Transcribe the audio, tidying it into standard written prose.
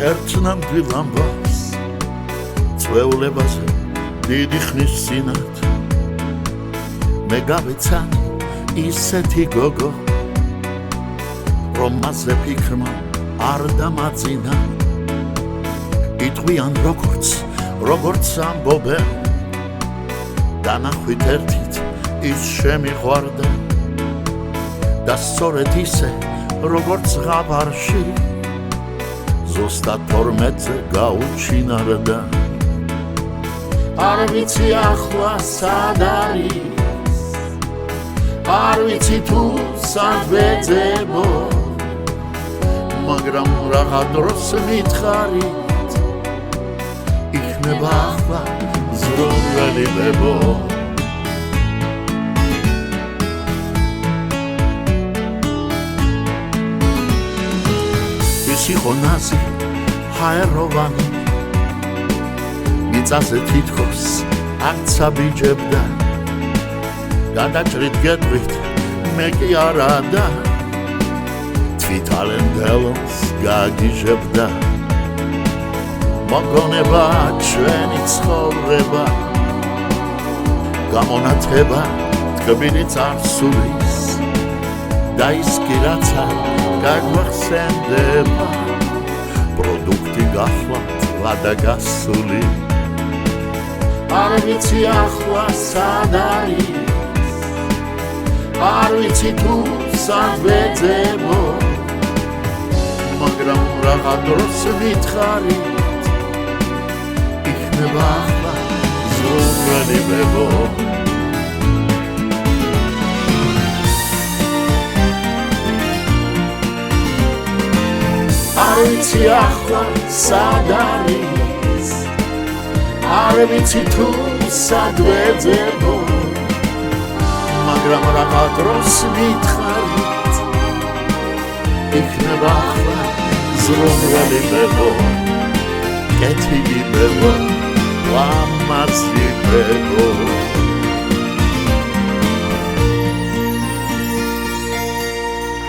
ერთნამდვილ ამბავს წვეულებაზე დიდი ხნის წინათ მე გავეცანი ისეთი გოგო რომ მასზე ფიქრმა არ დამაძინა იტყვიან როგორც ამბობენ დანახვით ერთით ის შემიყვარდა და სწორედ ისე როგორც ღაბარში ზუსტად 12-ზე გაუჩინარდა არ ვიცი ახლა სად არის არ ვიცი თუ სად ვეძებო მაგრამ რაღა დროს მითხარით იქნება ახლა ზრუნველი ბებო ის იყო ნაზი ჰაეროვანი მიწაზე თითქოს არცა ბიჯებდა გადაჭრით გეტყვით მე კი არა და თვითალენდელოს გაგიჟებდა მოგონება ჩვენი ცხოვრება გამონათება თკბილი წარსულის და ის კი რაცა გაგვახსენდება პროდუქტი გახლავთ ლადა გასული არ ვიცი ახლა სად არის არ ვიცი თუ სად ვეძებო მაგრამ რაღა დროს მითხარით იქნება ახლა ზრუნველი ბებო არ ვიცი ახლა სად არის არ ვიცი თუ სად ვეძებო მაგრამ რაღა დროს მითხარით იქნება ახლა ზრუნველი ბებო კეთილი ბებო ლამაზი ბებო